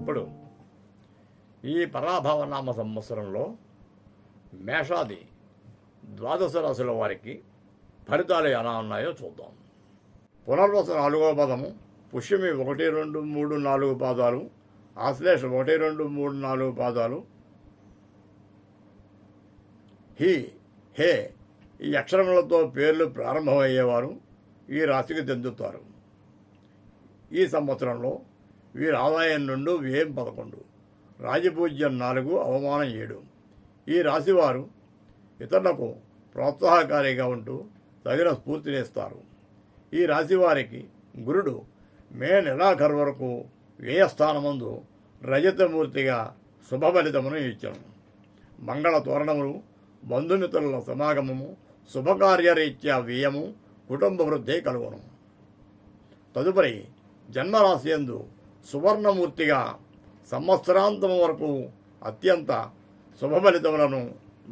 ఇప్పుడు ఈ పరాభవనామ సంవత్సరంలో మేషాది ద్వాదశ రాశుల వారికి ఫలితాలు ఎలా ఉన్నాయో చూద్దాం. పునర్వస 4వ పదము, పుష్యమి 1, 2, 3, 4 పాదాలు, ఆశ్లేష 1, 2, 3, 4 పాదాలు, హి హే ఈ అక్షరములతో పేర్లు ప్రారంభమయ్యేవారు ఈ రాశికి చెందుతారు. ఈ సంవత్సరంలో వీరి ఆదాయం 2, వ్యయం 11, రాజపూజ్యం 4, అవమానం 7. ఈ రాశివారు ఇతరులకు ప్రోత్సాహకారిగా ఉంటూ తగిన స్ఫూర్తినిస్తారు. ఈ రాశివారికి గురుడు మే నెలాఖరు వరకు వ్యయస్థానమందు రజతమూర్తిగా శుభఫలితమును ఇచ్చను. మంగళ తోరణములు, బంధుమిత్రుల సమాగమము, శుభకార్యరీత్యా వ్యయము, కుటుంబ వృద్ధి కలుగును. తదుపరి జన్మరాశియందు సువర్ణమూర్తిగా సంవత్సరాంతము వరకు అత్యంత శుభఫలితములను,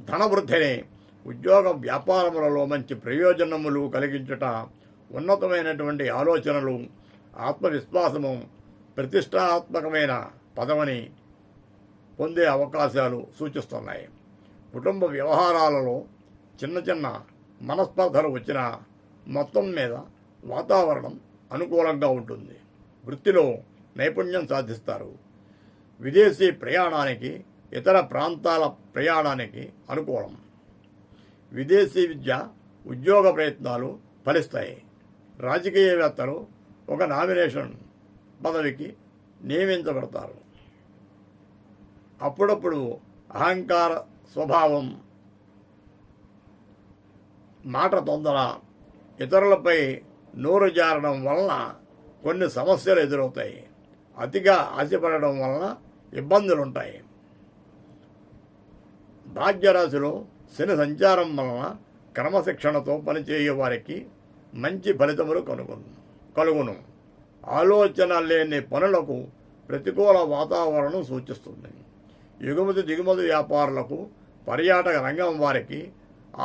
ధనవృద్ధిని, ఉద్యోగ వ్యాపారములలో మంచి ప్రయోజనములు కలిగించుట, ఉన్నతమైనటువంటి ఆలోచనలు, ఆత్మవిశ్వాసము, ప్రతిష్టాత్మకమైన పదవిని పొందే అవకాశాలు సూచిస్తున్నాయి. కుటుంబ వ్యవహారాలలో చిన్న చిన్న మనస్పర్ధలు వచ్చినా మొత్తం మీద వాతావరణం అనుకూలంగా ఉంటుంది. వృత్తిలో నైపుణ్యం సాధిస్తారు. విదేశీ ప్రయాణానికి, ఇతర ప్రాంతాల ప్రయాణానికి అనుకూలం. విదేశీ విద్య, ఉద్యోగ ప్రయత్నాలు ఫలిస్తాయి. రాజకీయవేత్తలు ఒక నామినేషన్ పదవికి నియమించబడతారు. అప్పుడప్పుడు అహంకార స్వభావం, మాట తొందర, ఇతరులపై నోరు జారడం వలన కొన్ని సమస్యలు ఎదురవుతాయి. అతిగా ఆశపడడం వలన ఇబ్బందులుంటాయి. భాగ్యరాశిలో శని సంచారం వలన క్రమశిక్షణతో పనిచేయే వారికి మంచి ఫలితములు కలుగును. ఆలోచన లేని పనులకు ప్రతికూల వాతావరణం సూచిస్తుంది. ఎగుమతి దిగుమతి వ్యాపారులకు, పర్యాటక రంగం వారికి,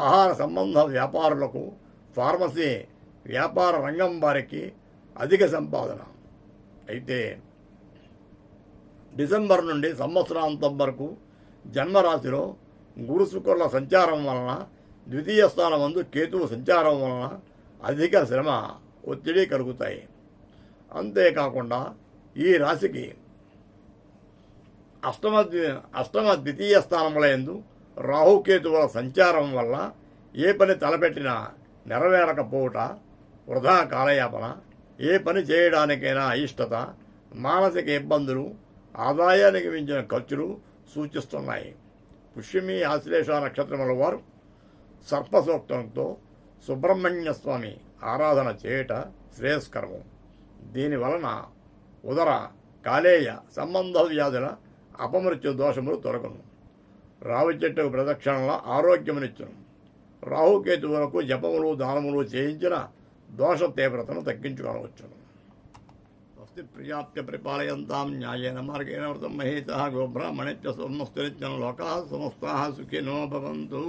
ఆహార సంబంధ వ్యాపారులకు, ఫార్మసీ వ్యాపార రంగం వారికి అధిక సంపాదన. అయితే డిసెంబర్ నుండి సంవత్సరాంతం వరకు జన్మరాశిలో గురు శుక్రుల సంచారం వలన, ద్వితీయ స్థానమందు కేతువు సంచారం వలన అధిక శ్రమ, ఒత్తిడి కలుగుతాయి. అంతేకాకుండా ఈ రాశికి అష్టమ ద్వితీయ స్థానములందు రాహుకేతువుల సంచారం వల్ల ఏ పని తలపెట్టినా నెరవేరకపోవుట, వృధా కాలయాపన, ఏ పని చేయడానికైనా అయిష్టత, మానసిక ఇబ్బందులు, ఆదాయానికి మించిన ఖర్చులు సూచిస్తున్నాయి. పుష్యమి ఆశ్లేష నక్షత్రముల వారు సర్పసూక్తంతో సుబ్రహ్మణ్య స్వామి ఆరాధన చేయుట శ్రేయస్కరము. దీనివలన ఉదర, కాలేయ సంబంధ వ్యాధుల అపమృత్యు దోషములు తొలగును. రావి చెట్టుకు ప్రదక్షిణల ఆరోగ్యమునిచ్చును. రాహుకేతువులకు జపములు, దానములు చేయించిన దోష తీవ్రతను తగ్గించుకోవచ్చును. స్వస్తి ప్రియాప్య పరిపాలయంతాం న్యాయేన మార్గేణ వ్రతం మహేతః గోబ్రాహ్మణేభ్యః సమస్తనిత్యం లోకాః సమస్తాః సుఖినో భవంతు.